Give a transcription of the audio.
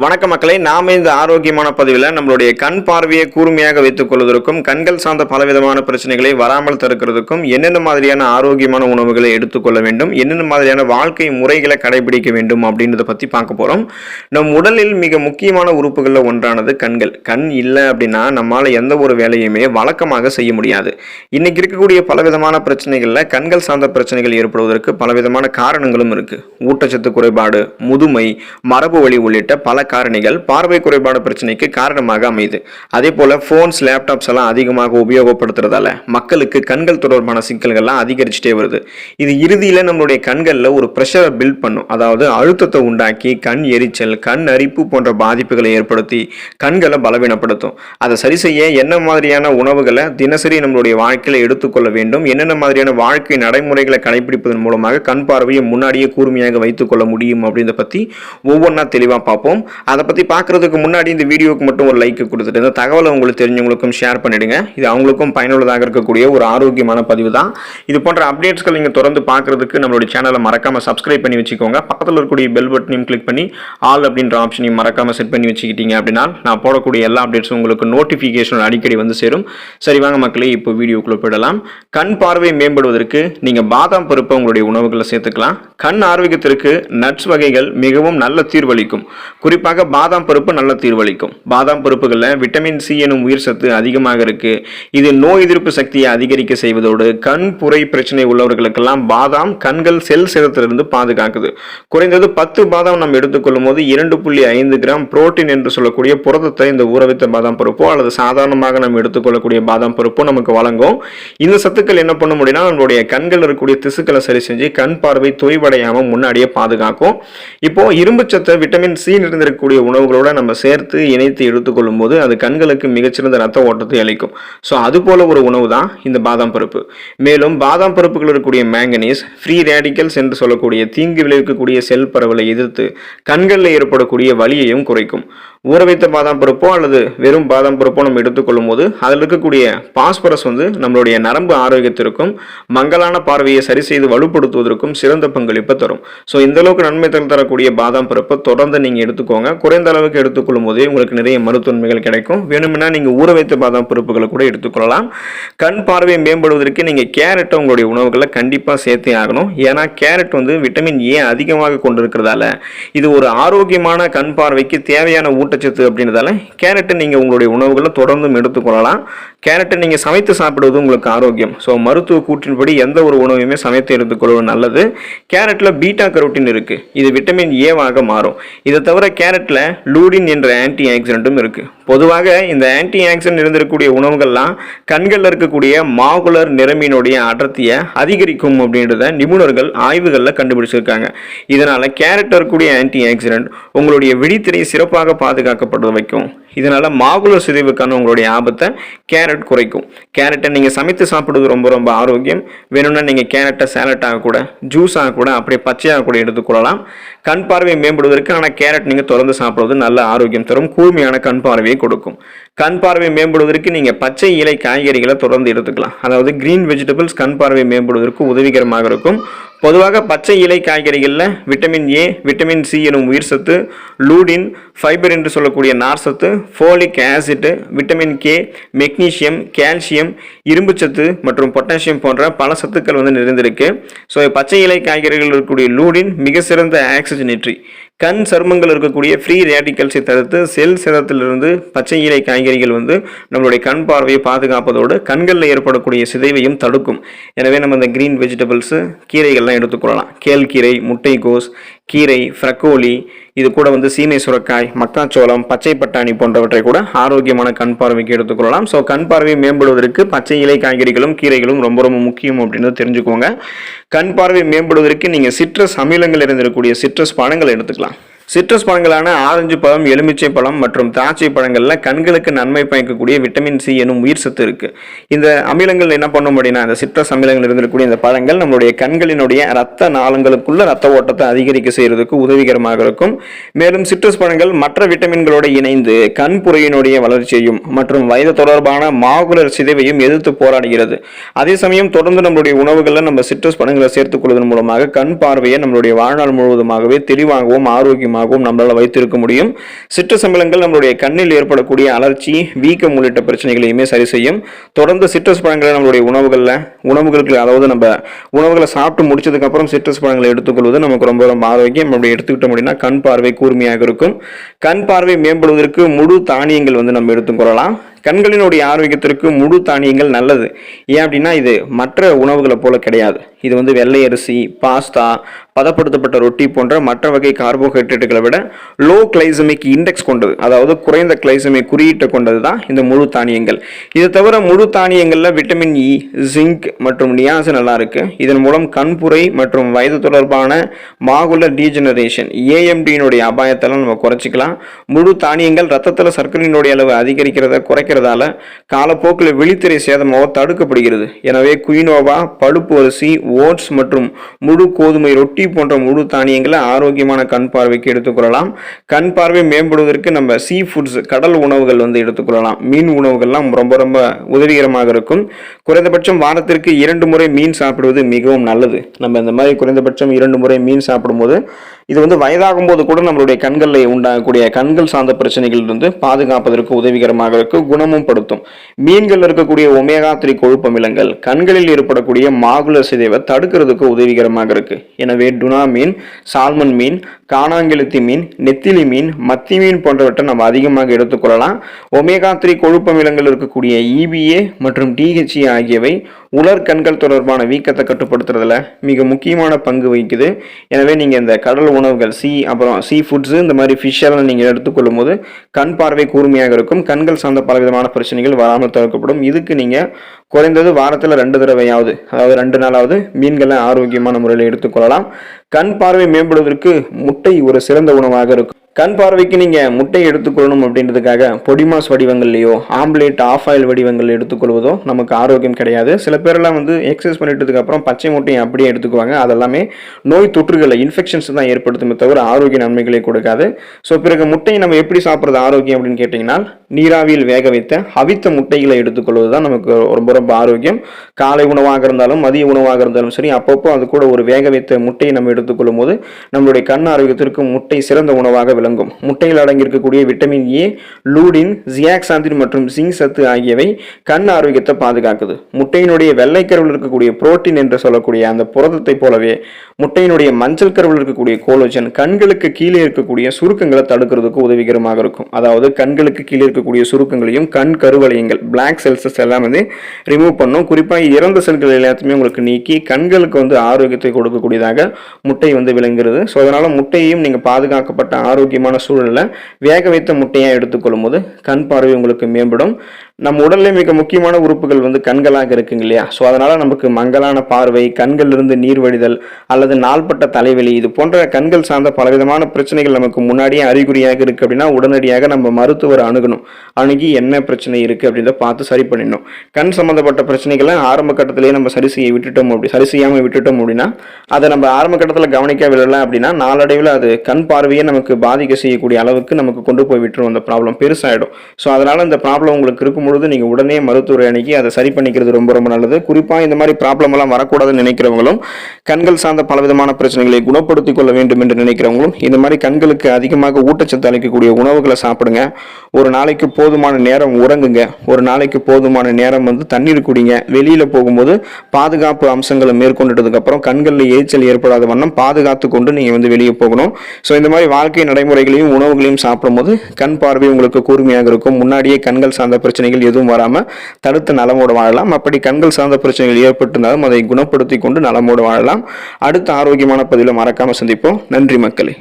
வணக்க மக்களை நாம இந்த ஆரோக்கியமான பதிவில் நம்மளுடைய கண் பார்வையை கூர்மையாக வைத்துக் கொள்வதற்கும் கண்கள் சார்ந்த பலவிதமான பிரச்சனைகளை வராமல் தடுக்கிறதுக்கும் என்னென்ன மாதிரியான ஆரோக்கியமான உணவுகளை எடுத்துக்கொள்ள வேண்டும், என்னென்ன மாதிரியான வாழ்க்கை முறைகளை கடைபிடிக்க வேண்டும் அப்படின்றத பற்றி பார்க்க போகிறோம். நம் உடலில் மிக முக்கியமான உறுப்புகளில் ஒன்றானது கண்கள். கண் இல்லை அப்படின்னா நம்மளால் எந்த ஒரு வேலையுமே வழக்கமாக செய்ய முடியாது. இன்னைக்கு இருக்கக்கூடிய பலவிதமான பிரச்சனைகளில் கண்கள் சார்ந்த பிரச்சனைகள் ஏற்படுவதற்கு பலவிதமான காரணங்களும் இருக்கு. ஊட்டச்சத்து குறைபாடு, முதுமை, மரபு வழி உள்ளிட்ட பல காரணிகள் பார்வை குறைபாடு பிரச்சனைக்கு காரணமாக அமையுது. அதே போல போன்ஸ், லேப்டாப்ஸ் எல்லாம் அதிகமாக உபயோகப்படுத்துறதால மக்களுக்கு கண்கள் தொடர்பான சிக்கல்கள்லாம் அதிகரிச்சுட்டே வருது. இது இறுதியில நம்மளுடைய கண்கள்ல ஒரு பிரஷரை பில்ட் பண்ணும். அதாவது அழுத்தத்தை உண்டாக்கி கண் எரிச்சல், கண் அரிப்பு போன்ற பாதிப்புகளை ஏற்படுத்தி கண்களை பலவீனப்படுத்தும். அதை சரி செய்ய என்ன மாதிரியான உணவுகளை தினசரி நம்மளுடைய வாழ்க்கையில எடுத்துக்கொள்ள வேண்டும், என்னென்ன மாதிரியான வாழ்க்கை நடைமுறைகளை கடைபிடிப்பதன் மூலமாக கண் பார்வையை முன்னாடியே கூர்மையாக வைத்துக் கொள்ள முடியும் அப்படின்றத பத்தி ஒவ்வொன்றா தெளிவா பார்ப்போம். அதை பற்றி பார்க்குறதுக்கு முன்னாடி இந்த வீடியோக்கு மட்டும் ஒரு லைக் கொடுத்துட்டு இந்த தகவலை உங்களுக்கு தெரிஞ்சவங்களுக்கும் ஷேர் பண்ணிடுங்க. இது அவங்களுக்கும் பயனுள்ளதாக இருக்கக்கூடிய ஒரு ஆரோக்கியமான பதிவு தான். இது போன்ற அப்டேட்ஸ்கள் நீங்கள் தொடர்ந்து பார்க்குறதுக்கு நம்மளுடைய சேனலை மறக்காமல் சப்ஸ்கிரைப் பண்ணி வச்சுக்கோங்க. பக்கத்தில் இருக்கக்கூடிய பெல் பட்டனையும் கிளிக் பண்ணி ஆல் அப்படின்ற ஆப்ஷனையும் மறக்காமல் செட் பண்ணி வச்சுக்கிட்டீங்க அப்படின்னா நான் போடக்கூடிய எல்லா அப்டேட்ஸும் உங்களுக்கு நோட்டிஃபிகேஷன் அடிக்கடி வந்து சேரும். சரி வாங்க மக்களே, இப்போ வீடியோக்குள்ளே போயிடலாம். கண் பார்வை மேம்படுவதற்கு நீங்கள் பாதாம் பருப்பை உங்களுடைய உணவுகளை சேர்த்துக்கலாம். கண் ஆரோக்கியத்திற்கு நட்ஸ் வகைகள் மிகவும் நல்ல தீர்வளிக்கும். குறிப்பாக பாதாம் பருப்பு நல்ல தீர்வளிக்கும். பாதாம் பருப்புகளில் விட்டமின் சி எனும் உயிர் சத்து அதிகமாக இருக்கு. இது நோய் எதிர்ப்பு சக்தியை அதிகரிக்க செய்வதோடு கண் புரை பிரச்சனை உள்ளவர்களுக்கெல்லாம் பாதாம் கண்கள் செல் சேதத்திலிருந்து பாதுகாக்குது. குறைந்தது 10 பாதாம் நம்ம எடுத்துக்கொள்ளும் போது 2.5 கிராம் புரோட்டீன் என்று சொல்லக்கூடிய புரதத்தை இந்த ஊறவைத்த பாதாம் பருப்போ அல்லது சாதாரணமாக நம்ம எடுத்துக்கொள்ளக்கூடிய பாதாம் பருப்போ நமக்கு வழங்கும். இந்த சத்துக்கள் என்ன பண்ண முடியும்னா நம்மளுடைய கண்கள் இருக்கக்கூடிய திசுக்களை சரி செஞ்சு கண் பார்வை தொய்வடையாமல் முன்னாடியே பாதுகாக்கும். இப்போ இரும்பு சத்தை விட்டமின் சி நிறைந்திருக்கக்கூடிய உணவுகளோட நம்ம சேர்த்து இணைத்து எடுத்துக்கொள்ளும் போது அது கண்களுக்கு மிகச்சிறந்த ரத்த ஓட்டத்தை அளிக்கும். ஸோ அது போல ஒரு உணவு தான் இந்த பாதாம் பருப்பு. மேலும் பாதாம் பருப்புகள் இருக்கக்கூடிய மேங்கனீஸ் ஃப்ரீ ரேடிக்கல்ஸ் என்று சொல்லக்கூடிய தீங்கு விளைவிக்கக்கூடிய செல் பரவலை எதிர்த்து கண்களில் ஏற்படக்கூடிய வலியையும் குறைக்கும். ஊற வைத்த பாதாம் பருப்போ அல்லது வெறும் பாதாம் பருப்போ நம்ம எடுத்துக்கொள்ளும் போது அதில் இருக்கக்கூடிய பாஸ்பரஸ் நம்மளுடைய நரம்பு ஆரோக்கியத்திற்கும் மங்கலான பார்வையை சரி செய்து வலுப்படுத்துவதற்கும் சிறந்த பங்களிப்பை தரும். ஸோ இந்த அளவுக்கு நன்மை தரக்கூடிய பாதாம் பருப்பை தொடர்ந்து நீங்கள் எடுத்துக்கோங்க. குறைந்த அளவுக்கு எடுத்துக்கொள்ளும் போதே உங்களுக்கு நிறைய மருத்துவன்மைகள் கிடைக்கும். வேணும்னா நீங்கள் ஊற வைத்த பாதாம் பருப்புகளை கூட எடுத்துக்கொள்ளலாம். கண் பார்வையை மேம்படுவதற்கு நீங்கள் கேரட்டை உங்களுடைய உணவுகளை கண்டிப்பாக சேர்த்தே ஆகணும். ஏன்னா கேரட் விட்டமின் ஏ அதிகமாக கொண்டிருக்கிறதால இது ஒரு ஆரோக்கியமான கண் பார்வைக்கு தேவையான ஊட்டச்சத்து அப்படின்றதால கேரட்டை நீங்கள் உங்களுடைய உணவுகளை தொடர்ந்தும் எடுத்துக்கொள்ளலாம். கேரட்டை நீங்கள் சமைத்து சாப்பிடுவது உங்களுக்கு ஆரோக்கியம். ஸோ மருத்துவ கூற்றின்படி எந்த ஒரு உணவையுமே சமைத்து எடுத்துக்கொள்வது நல்லது. கேரட்டில் பீட்டா கரோட்டின் இருக்குது. இது விட்டமின் ஏவாக மாறும். இதை தவிர கேரட்டில் லூடின் என்ற ஆன்டி ஆக்சிடென்ட்டும் இருக்குது. பொதுவாக இந்த ஆன்டி ஆக்சிடென்ட் இருந்திருக்கக்கூடிய உணவுகள்லாம் கண்களில் இருக்கக்கூடிய மாகுலர் நிறமினுடைய அடர்த்தியை அதிகரிக்கும் அப்படின்றத நிபுணர்கள் ஆய்வுகளில் கண்டுபிடிச்சிருக்காங்க. இதனால் கேரட் இருக்கக்கூடிய ஆன்டி ஆக்சிடென்ட் உங்களுடைய விழித்திரையை சிறப்பாக பாதுகாக்கப்பட வைக்கும். இதனால் மாகுலர் சிதைவுக்கான உங்களுடைய ஆபத்தை கேரட் குறைக்கும். கேரட்டை நீங்கள் சமைத்து சாப்பிடுவது ரொம்ப ரொம்ப ஆரோக்கியம். வேணும்னா நீங்கள் கேரட்டை சேலட்டாக கூட, ஜூஸாக கூட, அப்படியே பச்சையாக கூட எடுத்துக்கொள்ளலாம். கண் பார்வையை மேம்படுவதற்கு ஆனால் கேரட் நீங்கள் தொடர்ந்து சாப்பிடுவது நல்ல ஆரோக்கியம் தரும், கூர்மையான கண் பார்வையை கொடுக்கும். கண் பார்வை மேம்படுவதற்கு நீங்கள் பச்சை இலை காய்கறிகளை தொடர்ந்து எடுத்துக்கலாம். அதாவது கிரீன் வெஜிடபிள்ஸ் கண் பார்வை மேம்படுவதற்கு உதவிகரமாக இருக்கும். பொதுவாக பச்சை இலை காய்கறிகளில் விட்டமின் ஏ, விட்டமின் சி எனும் உயிர் சத்து, லூடின், ஃபைபர் என்று சொல்லக்கூடிய நார் சத்து, folic acid, vitamin K, magnesium, calcium, இரும்புச்சத்து மற்றும் பொட்டாசியம் போன்ற பல சத்துக்கள் நிறைந்திருக்கு. ஸோ பச்சை இலை காய்கறிகள் இருக்கக்கூடிய லூடின் மிக சிறந்த ஆக்சிஜனேற்றி. கண் சருமங்கள் இருக்கக்கூடிய ஃப்ரீ ரேடிக்கல்ஸை தடுத்து செல் சேதத்திலிருந்து பச்சை இலை காய்கறிகள் நம்மளுடைய கண் பார்வையை பாதுகாப்பதோடு கண்களில் ஏற்படக்கூடிய சிதைவையும் தடுக்கும். எனவே நம்ம இந்த கிரீன் வெஜிடபிள்ஸு கீரைகள்லாம் எடுத்துக்கொள்ளலாம். கேழ்கீரை, முட்டைகோஸ், கீரை, ஃப்ரக்கோலி, இது கூட சீமை சுரக்காய், மக்காச்சோளம், பச்சை பட்டாணி போன்றவற்றை கூட ஆரோக்கியமான கண் பார்வைக்கு எடுத்துக்கொள்ளலாம். ஸோ கண் பார்வையை மேம்படுவதற்கு பச்சை இலை காய்கறிகளும் கீரைகளும் ரொம்ப ரொம்ப முக்கியம் அப்படின்னு தெரிஞ்சுக்கோங்க. கண் பார்வை மேம்படுவதற்கு நீங்கள் சிட்ரஸ் அமிலங்கள் இருந்திருக்கக்கூடிய சிட்ரஸ் பழங்களை எடுத்துக்கலாம். சிட்ரஸ் பழங்களான ஆரஞ்சு பழம், எலுமிச்சை பழம் மற்றும் திராட்சை பழங்கள்ல கண்களுக்கு நன்மை பயக்கக்கூடிய விட்டமின் சி எனும் உயிர் சத்து இருக்கு. இந்த அமிலங்கள் என்ன பண்ணும் அப்படின்னா, இந்த சிட்ரஸ் அமிலங்கள் இருந்திருக்கக்கூடிய இந்த பழங்கள் நம்மளுடைய கண்களினுடைய ரத்த நாளங்களுக்குள்ள ரத்த ஓட்டத்தை அதிகரிக்க செய்யறதுக்கு உதவிகரமாக இருக்கும். மேலும் சிட்ரஸ் பழங்கள் மற்ற விட்டமின்களோடு இணைந்து கண் புரையினுடைய வளர்ச்சியையும் மற்றும் வயது தொடர்பான மாகுலர் சிதைவையும் எதிர்த்து போராடுகிறது. அதே சமயம் தொடர்ந்து நம்மளுடைய உணவுகளில் நம்ம சிட்ரஸ் பழங்களை சேர்த்துக் கொள்வதன் மூலமாக கண் பார்வையை நம்மளுடைய வாழ்நாள் முழுவதுமாகவே தெளிவாகவும் ஆரோக்கியமாக ஆரோக்கியமாகவும் நம்மளால் வைத்திருக்க முடியும். சிட்ரஸ் அமிலங்கள் நம்மளுடைய கண்ணில் ஏற்படக்கூடிய அலர்ச்சி, வீக்கம் உள்ளிட்ட பிரச்சனைகளையுமே சரி செய்யும். தொடர்ந்து சிட்ரஸ் பழங்களை நம்மளுடைய உணவுகளுக்கு அதாவது நம்ம உணவுகளை சாப்பிட்டு முடிச்சதுக்கு அப்புறம் சிட்ரஸ் பழங்களை எடுத்துக்கொள்வது நமக்கு ரொம்ப ரொம்ப ஆரோக்கியம். அப்படி எடுத்துக்கிட்டோம் அப்படின்னா கண் பார்வை கூர்மையாக இருக்கும். கண் பார்வை மேம்படுவதற்கு முழு தானியங்கள் நம்ம எடுத்துக்கொள்ளலாம். கண்களினுடைய ஆரோக்கியத்திற்கு முழு தானியங்கள் நல்லது. ஏன் அப்படின்னா இது மற்ற உணவுகளை போல கிடையாது. இது வெள்ளை அரிசி, பாஸ்தா, பதப்படுத்தப்பட்ட ரொட்டி போன்ற மற்ற வகை கார்போஹைட்ரேட்டுகளை விட லோ கிளைசமிக் இண்டெக்ஸ் கொண்டது, அதாவது குறைந்த கிளைசமிக் குறியீட்டை கொண்டது தான் இந்த முழு தானியங்கள். இது தவிர முழு தானியங்கள்ல விட்டமின் இ, ஜிங்க் மற்றும் நியாசின் எல்லாம் இருக்கு. இதன் மூலம் கண்புரை மற்றும் வயது தொடர்பான மாகுலர் டீஜெனரேஷன் ஏஎம்டியினுடைய அபாயத்தெல்லாம் நம்ம குறைச்சிக்கலாம். முழு தானியங்கள் ரத்தத்தில் சர்க்கரையினுடைய அளவு அதிகரிக்கிறத குறைக்கிறதால காலப்போக்கில் விழித்திரை சேதமாக தடுக்கப்படுகிறது. எனவே குயினோவா, பழுப்பு அரிசி, ஓட்ஸ் மற்றும் முழு கோதுமை ரொட்டி போன்ற முழு தானியங்களை ஆரோக்கியமான கண் பார்வைக்கு எடுத்துக்கொள்ளலாம். கண் பார்வை மேம்படுவதற்கு நம்ம சீ ஃபுட்ஸ், கடல் உணவுகள் எடுத்துக்கொள்ளலாம். மீன் உணவுகள்லாம் ரொம்ப ரொம்ப உதவிகரமாக இருக்கும். குறைந்தபட்சம் வாரத்திற்கு 2 முறை மீன் சாப்பிடுவது மிகவும் நல்லது. நம்ம இந்த மாதிரி குறைந்தபட்சம் 2 முறை மீன் சாப்பிடும்போது இது வயதாகும் போது கூட நம்மளுடைய கண்களில் உண்டாகக்கூடிய கண்கள் சார்ந்த பிரச்சனைகள் பாதுகாப்பதற்கு உதவிகரமாக இருக்கு, குணமும் படுத்தும். மீன்கள் இருக்கக்கூடிய ஒமேகா 3 கொழுப்பு அமிலங்கள் கண்களில் ஏற்படக்கூடிய மாகுலர் சிதைவை தடுக்கிறதுக்கு உதவிகரமாக இருக்கு. எனவே டுனா மீன், சால்மன் மீன், காணாங்கெழுத்தி மீன், நெத்திலி மீன், மத்தி மீன் போன்றவற்றை நம்ம அதிகமாக எடுத்துக்கொள்ளலாம். ஒமேகா 3 கொழுப்பு அமிலங்கள் இருக்கக்கூடிய EPA மற்றும் DHA ஆகியவை உலர் கண்கள் தொடர்பான வீக்கத்தை கட்டுப்படுத்துறதுல மிக முக்கியமான பங்கு வகிக்குது. எனவே நீங்க இந்த கடல் உணவுகள், அப்புறம் சீ ஃபுட்ஸ், இந்த மாதிரி ஃபிஷ் எல்லாம் நீங்க எடுத்துக்கொள்ளும் போது கண் பார்வை கூர்மையாக இருக்கும். கண்கள் சார்ந்த பலவிதமான பிரச்சனைகள் வராமல் தவிர்க்கப்படும். இதுக்கு நீங்க குறைந்தது வாரத்தில் 2 தடவையாவது, அதாவது 2 நாளாவது மீன்களை ஆரோக்கியமான முறையில் எடுத்துக்கொள்ளலாம். கண் பார்வை மேம்படுவதற்கு முட்டை ஒரு சிறந்த உணவாக இருக்கும். கண் பார்வைக்கு நீங்க முட்டை எடுத்துக்கொள்ளணும் அப்படின்றதுக்காக பொடிமாஸ் வடிவங்கள்லையோ ஆம்லேட், ஆஃப் ஆயில் வடிவங்கள் எடுத்துக்கொள்வதோ நமக்கு ஆரோக்கியம் கிடையாது. சில பேரெல்லாம் எக்ஸசைஸ் பண்ணிட்டதுக்கு அப்புறம் பச்சை முட்டையை அப்படியே எடுத்துக்குவாங்க. அதெல்லாமே நோய் தொற்றுகளை, இன்ஃபெக்ஷன்ஸ் தான் ஏற்படுத்துமே தவிர ஆரோக்கிய நன்மைகளை கொடுக்காது. ஸோ பிறகு முட்டையை நம்ம எப்படி சாப்பிட்றது ஆரோக்கியம் அப்படின்னு கேட்டிங்கன்னா, நீராவியில் வேக வைத்த அவித்த முட்டைகளை எடுத்துக்கொள்வது தான் நமக்கு ரொம்ப ரொம்ப ஆரோக்கியம். காலை உணவாக இருந்தாலும் மதிய உணவாக இருந்தாலும் சரி, அப்பப்போ அது கூட ஒரு வேக வைத்த முட்டையை நம்ம எடுத்துக்கொள்ளும் போது நம்மளுடைய கண் ஆரோக்கியத்திற்கு முட்டை சிறந்த உணவாக விளங்கும். முட்டையில் அடங்கியிருக்கக்கூடிய விட்டமின் ஏ, லூடின், ஜியாக்சாந்தின் மற்றும் ஜிங்க் சத்து ஆகியவை கண் ஆரோக்கியத்தை பாதுகாக்குது. முட்டையினுடைய வெள்ளை கருவில் இருக்கக்கூடிய புரோட்டீன் என்று சொல்லக்கூடிய அந்த புரதத்தை போலவே முட்டையினுடைய மஞ்சள் கருவில் இருக்கக்கூடிய கோலோஜன் கண்களுக்கு கீழே இருக்கக்கூடிய சுருக்கங்களை தடுக்கிறதுக்கு உதவிகரமாக இருக்கும். அதாவது கண்களுக்கு கீழே இருக்கக்கூடிய சுருக்கங்களையும் கண் கருவளையங்கள், பிளாக் செல்ஸஸ் எல்லாம் ரிமூவ் பண்ணும். குறிப்பாக இறந்த செல்கள் எல்லாத்தையுமே உங்களுக்கு நீக்கி கண்களுக்கு ஆரோக்கியத்தை கொடுக்கக்கூடியதாக முட்டை விளங்குகிறது. ஸோ அதனால முட்டையையும் நீங்க பாதுகாக்கப்பட்ட ஆரோக்கியமான சூழலில் வேக வைத்த முட்டையா எடுத்துக்கொள்ளும் போது கண் பார்வை உங்களுக்கு மேம்படும். நம்ம உடல்ல மிக முக்கியமான உறுப்புகள் கண்களாக இருக்குங்க இல்லையா? ஸோ அதனால நமக்கு மங்கலான பார்வை, கண்களிலிருந்து நீர் வடிதல் அல்லது நாள்பட்ட தலைவலி, இது போன்ற கண்கள் சார்ந்த பலவிதமான பிரச்சனைகள் நமக்கு முன்னாடியே அறிகுறியாக இருக்கு அப்படின்னா உடனடியாக நம்ம மருத்துவரை அணுகி என்ன பிரச்சனை இருக்கு அப்படின்றத பார்த்து சரி பண்ணிடணும். கண் சம்பந்தப்பட்ட பிரச்சனைகளை ஆரம்ப கட்டத்திலேயே நம்ம சரி செய்யாம விட்டுட்டோம் அப்படின்னா அதை நம்ம ஆரம்ப கட்டத்தில் கவனிக்க விடலாம் அப்படின்னா நாளடைவில் அது கண் பார்வையை நமக்கு பாதிக்க செய்யக்கூடிய அளவுக்கு நமக்கு கொண்டு போய் விட்டுரும். அந்த ப்ராப்ளம் பெருசாயிடும். ஸோ அதனால இந்த ப்ராப்ளம் உங்களுக்கு இருக்கும் பொழுது நீங்க உடனே மருத்துவரை அணுகி அதை சரி பண்ணிக்கிறது ரொம்ப ரொம்ப நல்லது. குறிப்பா இந்த மாதிரி ப்ராப்ளம் எல்லாம் வரக்கூடாதுன்னு நினைக்கிறவங்களும், கண்கள் சார்ந்த பலவிதமான பிரச்சனைகளை குணப்படுத்திக் கொள்ள வேண்டும் என்று நினைக்கிறவங்களும் இந்த மாதிரி கண்களுக்கு அதிகமாக ஊட்டச்சத்து அளிக்கக்கூடிய உணவுகளை சாப்பிடுங்க. ஒரு நாளைக்கு போதுமான நேரம் உறங்குங்க. ஒரு நாளைக்கு போதுமான நேரம் தண்ணீர் குடிங்க. வெளியில போகும்போது பாதுகாப்பு அம்சங்களை மேற்கொண்டதுக்கு அப்புறம் கண்களில் எரிச்சல் ஏற்படாத வண்ணம் பாதுகாத்து கொண்டு நீங்க வெளியே போகணும். ஸோ இந்த மாதிரி வாழ்க்கை நடைமுறைகளையும் உணவுகளையும் சாப்பிடும்போது கண் பார்வை உங்களுக்கு கூர்மையாக இருக்கும். முன்னாடியே கண்கள் சார்ந்த பிரச்சனைகள் எதுவும் வராம தடுத்து நலமோடு வாழலாம். அப்படி கண்கள் சார்ந்த பிரச்சனைகள் ஏற்பட்டிருந்தாலும் அதை குணப்படுத்தி கொண்டு நலமோடு வாழலாம். அடுத்த ஆரோக்கியமான பதிவில் மறக்காம சந்திப்போம். நன்றி மக்களே.